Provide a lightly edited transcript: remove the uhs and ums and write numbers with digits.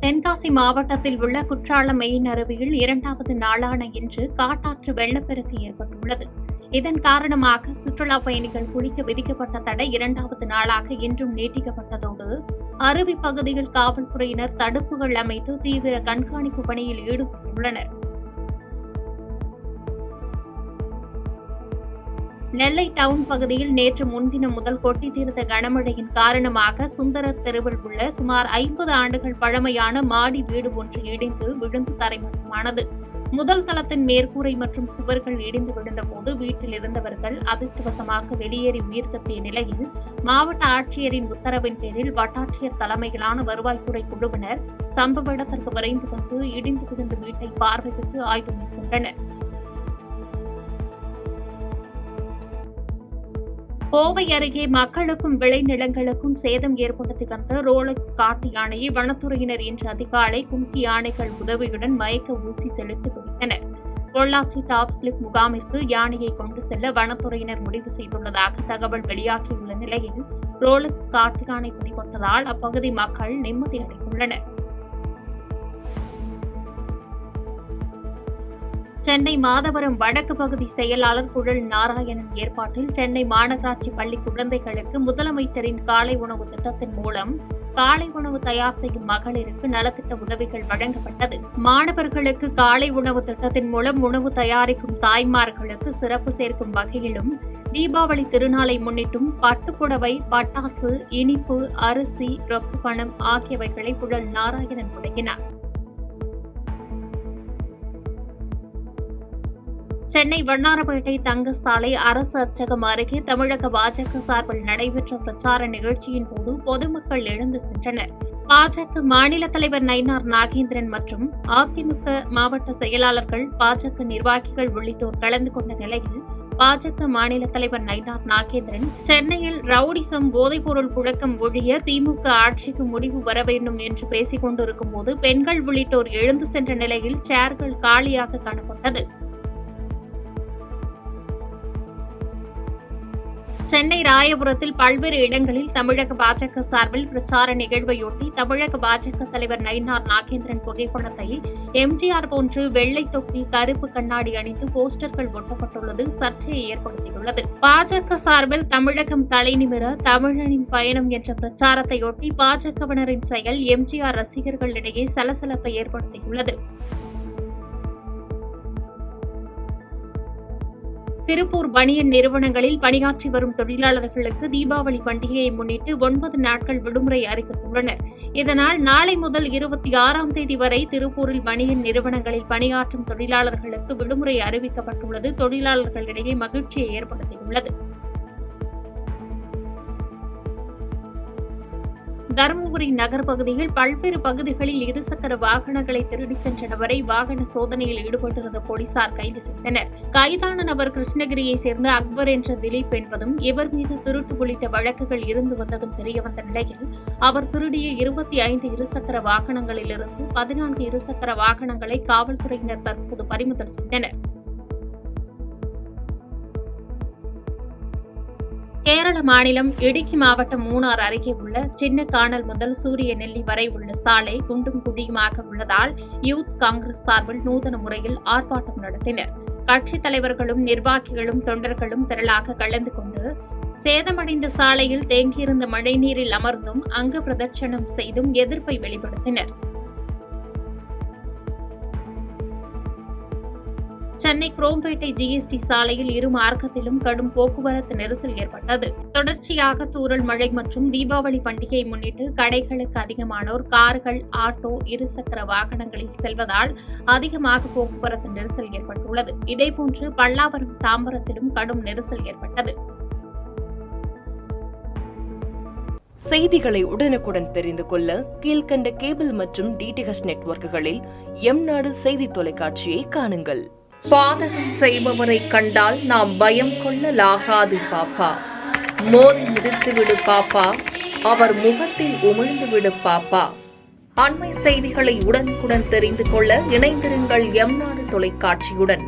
தென்காசி மாவட்டத்தில் உள்ள குற்றாலம் மெயின் அருவியில் 2வது நாளான இன்று காட்டாற்று வெள்ளப்பெருக்கு ஏற்பட்டுள்ளது. இதன் காரணமாக சுற்றுலா பயணிகள் குளிக்க விதிக்கப்பட்ட தடை 2வது நாளாக இன்றும் நீட்டிக்கப்பட்டதோடு அருவி பகுதியில் காவல்துறையினர் தடுப்புகள் அமைத்து தீவிர கண்காணிப்பு பணியில் ஈடுபட்டுள்ளனர். நெல்லை டவுன் பகுதியில் நேற்று முன்தினம் முதல் கொட்டி தீர்த்த கனமழையின் காரணமாக சுந்தரர் தெருவில் உள்ள சுமார் 50 ஆண்டுகள் பழமையான மாடி வீடு ஒன்று இடிந்து விழுந்து தரைமட்டமானது. முதல் தளத்தின் மேற்கூரை மற்றும் சுவர்கள் இடிந்து விழுந்தபோது வீட்டில் இருந்தவர்கள் அதிர்ஷ்டவசமாக வெளியேறி உயிர் தப்பிய நிலையில் மாவட்ட ஆட்சியரின் உத்தரவின் பேரில் வட்டாட்சியர் தலைமையிலான வருவாய்த்துறை குழுவினர் சம்பவ இடத்திற்கு விரைந்து வந்து இடிந்து விழுந்த வீட்டை பார்வையிட்டு ஆய்வு மேற்கொண்டனர். கோவை அருகே மக்களுக்கும் விளைநிலங்களுக்கும் சேதம் ஏற்படுத்தி வந்த ரோலக்ஸ் காட்டு யானையை வனத்துறையினர் இன்று அதிகாலை கும்கி யானைகள் உதவியுடன் மயக்க ஊசி செலுத்தி பிடித்தனர். பொள்ளாச்சி டாப் ஸ்லிப் முகாமிற்கு யானையை கொண்டு செல்ல வனத்துறையினர் முடிவு செய்துள்ளதாக தகவல் வெளியாகியுள்ள நிலையில் ரோலக்ஸ் காட்டு யானை பிடிபட்டதால் அப்பகுதி மக்கள் நிம்மதி அடைந்துள்ளனர். சென்னை மாதவரம் வடக்கு பகுதி செயலாளர் குழல் நாராயணன் ஏற்பாட்டில் சென்னை மாநகராட்சி பள்ளி குழந்தைகளுக்கு முதலமைச்சரின் காலை உணவு திட்டத்தின் மூலம் காலை உணவு தயார் செய்யும் மகளிருக்கு நலத்திட்ட உதவிகள் வழங்கப்பட்டது. மாணவர்களுக்கு காலை உணவு திட்டத்தின் மூலம் உணவு தயாரிக்கும் தாய்மார்களுக்கு சிறப்பு சேர்க்கும் வகையிலும் தீபாவளி திருநாளை முன்னிட்டும் பட்டுப்புடவை, பட்டாசு, இனிப்பு, அரிசி, ரொக்க பணம் ஆகியவைகளை குழல் நாராயணன் வழங்கினார். சென்னை வண்ணாரப்பேட்டை தங்கசாலை அரசு அச்சகம் அருகே தமிழக பாஜக சார்பில் நடைபெற்ற பிரச்சார நிகழ்ச்சியின் போது பொதுமக்கள் எழுந்து சென்றனர். பாஜக மாநில தலைவர் நயினார் நாகேந்திரன் மற்றும் அதிமுக மாவட்ட செயலாளர்கள், பாஜக நிர்வாகிகள் உள்ளிட்டோர் கலந்து கொண்ட நிலையில் பாஜக மாநில தலைவர் நயினார் நாகேந்திரன் சென்னையில் ரவுடிசம், போதைப்பொருள் புழக்கம் ஒழிய திமுக ஆட்சிக்கு முடிவு வர வேண்டும் என்று பேசிக் கொண்டிருக்கும் போது பெண்கள் உள்ளிட்டோர் எழுந்து சென்ற நிலையில் சேர்கள் காலியாக காணப்பட்டது. சென்னை ராயபுரத்தில் பல்வேறு இடங்களில் தமிழக பாஜக சார்பில் பிரச்சார நிகழ்வையொட்டி தமிழக பாஜக தலைவர் நயினார் நாகேந்திரன் புகைப்படத்தை எம்ஜிஆர் போன்று வெள்ளை தொப்பி, கருப்பு கண்ணாடி அணிந்து போஸ்டர்கள் ஒட்டப்பட்டுள்ளது சர்ச்சையை ஏற்படுத்தியுள்ளது. பாஜக சார்பில் தமிழகம் தலைநிமிர தமிழனின் பயணம் என்ற பிரச்சாரத்தையொட்டி பாஜகவினரின் செயல் எம்ஜிஆர் ரசிகர்களிடையே சலசலப்பை ஏற்படுத்தியுள்ளது. திருப்பூர் பனியன் நிறுவனங்களில் பணியாற்றி வரும் தொழிலாளர்களுக்கு தீபாவளி பண்டிகையை முன்னிட்டு 9 நாட்கள் விடுமுறை அறிவித்துள்ளனர். இதனால் நாளை முதல் 26ஆம் தேதி வரை திருப்பூரில் பனியன் நிறுவனங்களில் பணியாற்றும் தொழிலாளர்களுக்கு விடுமுறை அறிவிக்கப்பட்டுள்ளது தொழிலாளர்களிடையே மகிழ்ச்சியை ஏற்படுத்தியுள்ளது. தருமபுரி நகர் பகுதியில் பல்வேறு பகுதிகளில் இருசக்கர வாகனங்களை திருடிச் சென்ற நபரை வாகன சோதனையில் ஈடுபட்டிருந்த போலீசார் கைது செய்தனர். கைதான நபர் கிருஷ்ணகிரியைச் சேர்ந்த அக்பர் என்ற திலீப் என்பதும் இவர் மீது திருட்டு உள்ளிட்ட வழக்குகள் இருந்து வந்ததும் தெரியவந்த நிலையில் அவர் திருடிய 25 இருசக்கர வாகனங்களிலிருந்து 14 இருசக்கர வாகனங்களை காவல்துறையினர் தற்போது பறிமுதல் செய்தனர். கேரள மாநிலம் இடுக்கி மாவட்டம் மூணார் அருகே உள்ள சின்ன கானல் முதல் சூரிய நெல்லி வரை உள்ள சாலை குண்டும் குழியுமாக உள்ளதால் யூத் காங்கிரஸ் சார்பில் நூதன முறையில் ஆர்ப்பாட்டம் நடத்தினர். கட்சித் தலைவர்களும் நிர்வாகிகளும் தொண்டர்களும் திரளாக கலந்து கொண்டு சேதமடைந்த சாலையில் தேங்கியிருந்த மழைநீரில் அமர்ந்தும் அங்க பிரதட்சணம் செய்தும் எதிர்ப்பை வெளிப்படுத்தினர். சென்னை குரோம்பேட்டை ஜிஎஸ்டி சாலையில் இரு மார்க்கத்திலும் கடும் போக்குவரத்து நெரிசல் ஏற்பட்டது. தொடர்ச்சியாக தூறல் மழை மற்றும் தீபாவளி பண்டிகையை முன்னிட்டு கடைகளுக்கு அதிகமானோர் கார்கள், ஆட்டோ, இருசக்கர வாகனங்களில் செல்வதால் அதிகமாக போக்குவரத்து நெரிசல் ஏற்பட்டுள்ளது. இதேபோன்று பல்லாவரம், தாம்பரத்திலும் கடும் நெரிசல் ஏற்பட்டது. செய்திகளை உடனுக்குடன் தெரிந்து கொள்ள கீழ்கண்ட கேபிள் மற்றும் டிடிஎச் நெட்வொர்க்குகளில் எம்நாடு செய்தி தொலைக்காட்சியை காணுங்கள். பாதகம் செய்பவரை கண்டால் நாம் பயம் கொள்ளலாகாது பாப்பா. மோதி மிதித்துவிடு பாப்பா, அவர் முகத்தில் உமிழ்ந்துவிடு பாப்பா. அண்மை செய்திகளை உடனுக்குடன் தெரிந்து கொள்ள இணைந்திருங்கள் எம்நாடு தொலைக்காட்சியுடன்.